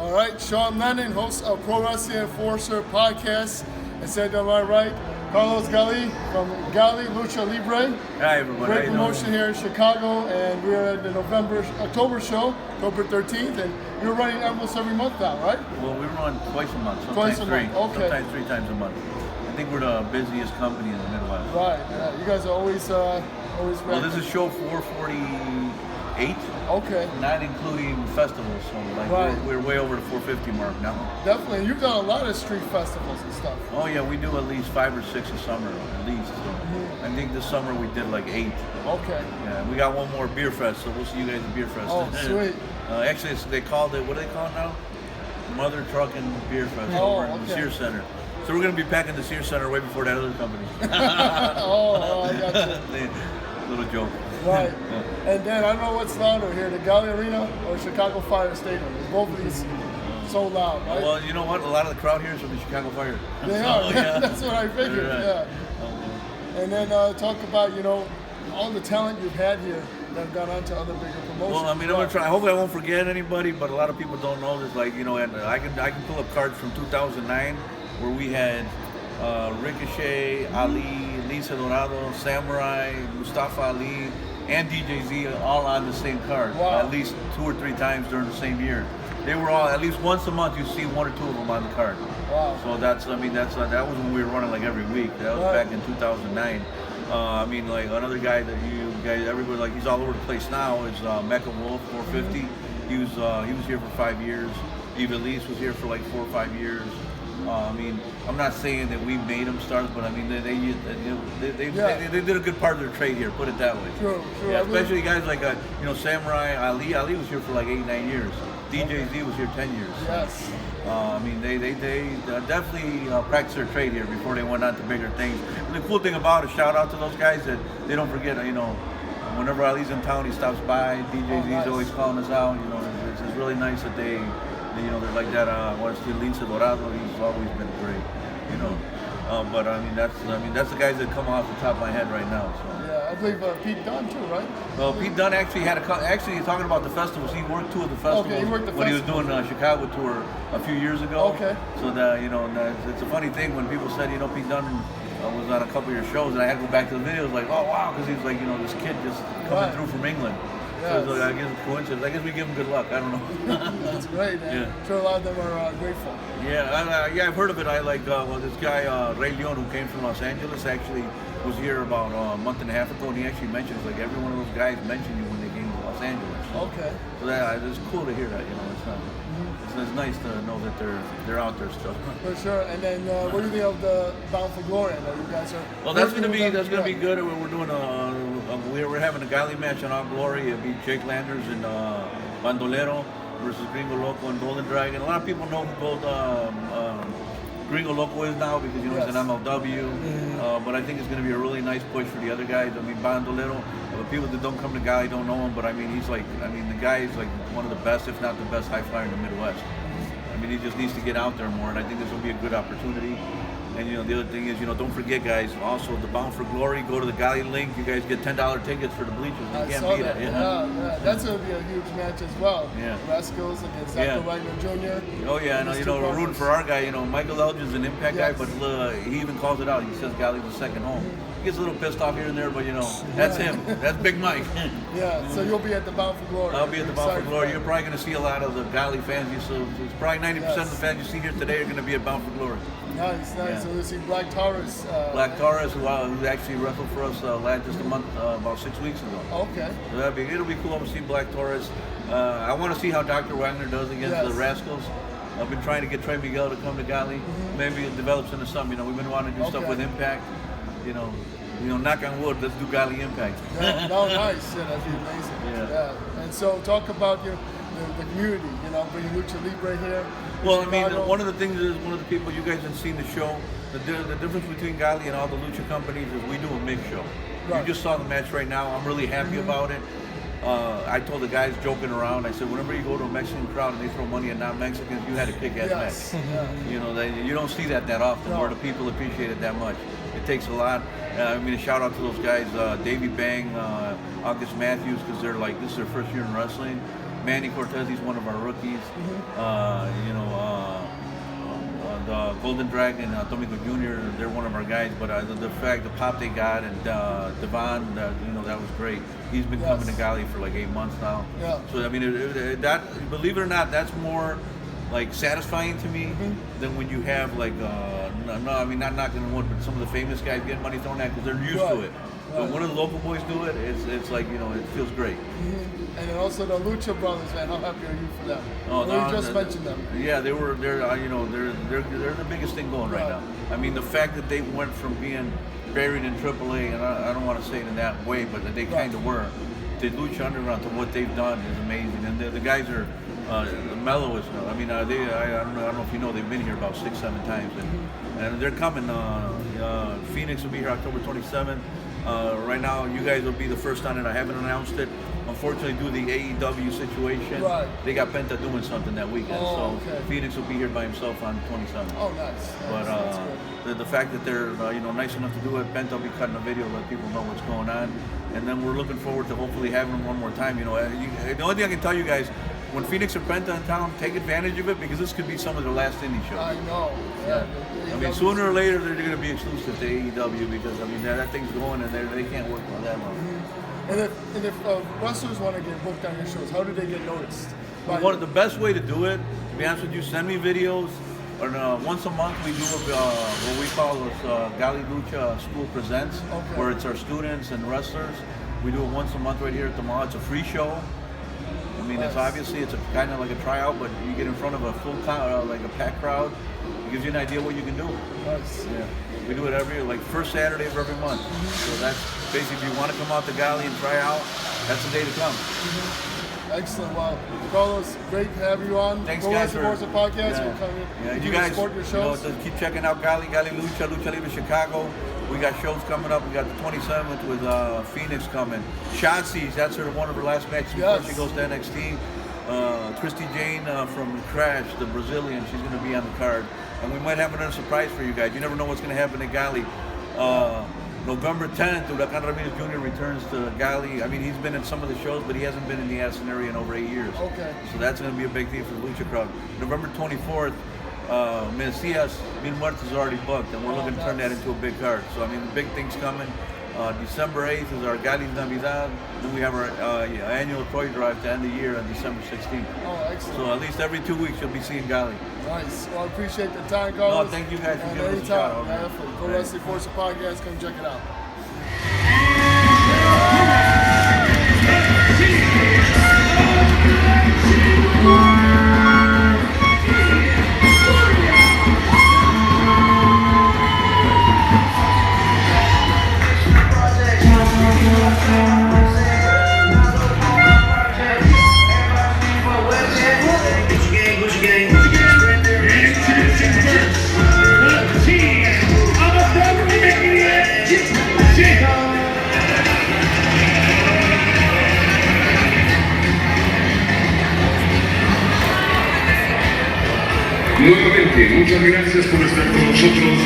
All right, Sean Lennon, host of Pro Wrestling Enforcer podcast. And said to my right, Carlos Galli from Galli Lucha Libre. Hi everybody. Great promotion here in Chicago, and we're at the October show, October 13th, and you're running almost every month now, right? Well, we run twice a month, Twice sometimes a three, month, okay. sometimes 3 times a month. I think we're the busiest company in the Midwest. Right, yeah. You guys are always Well, this is show 448. Okay. Not including festivals, so like Right. we're way over the 450 mark now. Definitely. You've done a lot of street festivals and stuff. Oh yeah, we do at least 5 or 6 a summer, at least. I think this summer we did like 8. Okay. Yeah, we got one more beer fest, so we'll see you guys at beer fest. Oh, sweet. Actually, they called it, what do they call it now? Mother Trucking Beer Fest over in the Sears Center. So we're going to be packing the Sears Center way before that other company. Oh, I got you. Little joke. Right. Yeah. And then I don't know what's louder here, the Galli Arena or Chicago Fire Stadium. Both of these so loud, right? Well, you know what? A lot of the crowd here is from the Chicago Fire. They So, are. yeah. That's what I figured. Right. Yeah. And then talk about all the talent you've had here that have gone on to other bigger promotions. Well, I mean, I'm gonna try. Hopefully, I won't forget anybody, but a lot of people don't know this. Like, and I can pull up cards from 2009 where we had Ricochet, Ali, Lisa Dorado, Samurai, Mustafa Ali, and DJZ all on the same card. Wow. At least 2 or 3 times during the same year. They were all, at least once a month, you see 1 or 2 of them on the card. Wow. So that was when we were running like every week. That was back in 2009. I mean, like another guy that you guys, everybody, like he's all over the place now is Mecha Wolf 450. He was here for 5 years. Eva Elise was here for like 4 or 5 years. I mean, I'm not saying that we made them stars, but I mean they did a good part of their trade here. Put it that way. True. Yeah, especially guys like Samurai Ali. Ali was here for like 8-9 years. DJZ was here 10 years. Yes. I mean, they definitely practiced their trade here before they went on to bigger things. And the cool thing about it, shout out to those guys that they don't forget. Whenever Ali's in town, he stops by. DJZ's always calling us out. It's really nice that they're like that. Lisa Dorado, he's always been great. But I mean that's the guys that come off the top of my head right now. So. Yeah, I believe Pete Dunne too, right? Well, Pete Dunne actually talking about the festivals. He worked 2 of the festivals when he was doing Chicago tour a few years ago. Okay. So that it's a funny thing when people said Pete Dunne was on a couple of your shows, and I had to go back to the videos like, oh wow, because he's like this kid just coming through from England. Yes. So I guess it's a coincidence. I guess we give him good luck. I don't know. That's great, man. I'm sure a lot of them are grateful. Yeah, I've heard of it. I like this guy Ray Leon, who came from Los Angeles, actually was here about a month and a half ago, and he actually mentions like every one of those guys mentioned you when they came to Los Angeles. Okay. So it's cool to hear that. It's nice to know that they're out there still. For sure. And then what do you think of the Bound for Glory? I know you guys are. Well, that's gonna be good. We're doing we're having a Galli match on All Glory. It'll be Jake Landers and Bandolero versus Gringo Loco and Golden Dragon. A lot of people know who Gringo Loco is now because he's an MLW. But I think it's going to be a really nice push for the other guys. I mean, Bandolero. The people that don't come to Galli don't know him, but I mean, the guy is like one of the best, if not the best, high flyer in the Midwest. I mean, he just needs to get out there more, and I think this will be a good opportunity. And the other thing is, don't forget, guys. Also, the Bound for Glory. Go to the Galli link. You guys get $10 tickets for the bleachers. You can't beat it. Yeah. That's gonna be a huge match as well. Yeah. Rascalz against Dr. Wagner Jr. Oh yeah, and we're rooting for our guy. Michael Elgin's an Impact guy, but he even calls it out. He says Galli's the second home. He gets a little pissed off here and there, but that's him. That's Big Mike. Yeah. So you'll be at the Bound for Glory. I'll be at the Bound for Glory. You're probably going to see a lot of the Galli fans. It's probably 90% of the fans you see here today are going to be at Bound for Glory. Nice. Yeah. So we'll see Black Taurus. Black Taurus, who actually wrestled for us just a month, about 6 weeks ago. Okay. So it'll be cool to see Black Taurus. I want to see how Dr. Wagner does against the Rascalz. I've been trying to get Trey Miguel to come to Galli. Maybe it develops into something. We've been wanting to do stuff with Impact. Knock on wood, let's do Galli Impact. Yeah, nice. Yeah, that'd be amazing. Yeah. And so talk about the community, bringing Lucha Libre here. Well, I mean, one of the things is, one of the people you guys have seen the show, the difference between Galli and all the Lucha companies is we do a mix show. Right. You just saw the match right now. I'm really happy about it. I told the guys joking around, I said, whenever you go to a Mexican crowd and they throw money at non-Mexicans, you had a kick-ass match. Yeah. You don't see that often where the people appreciate it that much. It takes a lot. I mean, a shout out to those guys, Davey Bang, August Matthews, because they're like, this is their first year in wrestling. Manny Cortez, he's one of our rookies. You know, the Golden Dragon, Atomico Jr., they're one of our guys. But the pop they got, and Devon, you know, that was great. He's been coming to Galli for like 8 months now. Yeah. So I mean, that, believe it or not, that's more like satisfying to me than when you have like no, I mean, not knocking on wood, but some of the famous guys get money thrown at because they're used to it. But when the local boys do it, it's like, you know, it feels great. And then also the Lucha brothers, man. How happy are you for them? Oh, you just mentioned them. Yeah, they're you know, they're the biggest thing going right now. I mean, the fact that they went from being buried in AAA, and I don't want to say it in that way, but they kind of were, to Lucha Underground, to what they've done is amazing. And the guys are the mellowest. I mean, I don't know if you know, they've been here about 6-7 times, and they're coming. Fenix will be here October 27th. Right now, you guys will be the first on it. I haven't announced it. Unfortunately, due to the AEW situation, they got Penta doing something that weekend. Fenix will be here by himself on 27th. Oh, nice. But the fact that they're you know, nice enough to do it, Penta will be cutting a video to let people know what's going on. And then we're looking forward to hopefully having them one more time. You know, the only thing I can tell you guys, when Fenix or Penta in town, take advantage of it, because this could be some of their last indie shows. I know. Yeah. I mean, sooner or later they're going to be exclusive to AEW, because I mean that thing's going, and they can't work for that long. And if wrestlers want to get booked on your shows, how do they get noticed? The best way to do it, to be honest with you, send me videos. Or once a month we do what we call Galli Lucha School Presents, where it's our students and wrestlers. We do it once a month right here at the mall. It's a free show. I mean, it's obviously it's kind of like a tryout, but you get in front of a full like a packed crowd. It gives you an idea what you can do. Nice. Yeah. We do it like first Saturday of every month. So that's basically, if you want to come out to Galli and try out, that's the day to come. Excellent. Wow. Carlos, great to have you on. Thanks, guys. Podcast. You guys support your shows. You know, keep checking out Galli Lucha, Lucha Libre Chicago. We got shows coming up. We got the 27th with Fenix coming. Shotzi's, that's one of her last matches before she goes to NXT. Christy Jane from Crash, the Brazilian, she's going to be on the card. And we might have another surprise for you guys. You never know what's going to happen at Galli. November 10th, Huracan Ramirez Jr. returns to Galli. I mean, he's been in some of the shows, but he hasn't been in the Addison area in over 8 years. Okay. So that's going to be a big thing for the Lucha crowd. November 24th, Messias Mil Muertos is already booked, and we're looking to turn that into a big card. So, I mean, the big thing's coming. December 8th is our Galli's Navidad. Then we have our annual toy drive to end the year on December 16th. Oh, excellent. So at least every 2 weeks you'll be seeing Galli. Nice. Well, I appreciate the time, Carlos. No, thank you guys for giving us a shout. Definitely. Pro Wrestling Force Podcast. Come check it out. Nuevamente, muchas gracias por estar con nosotros.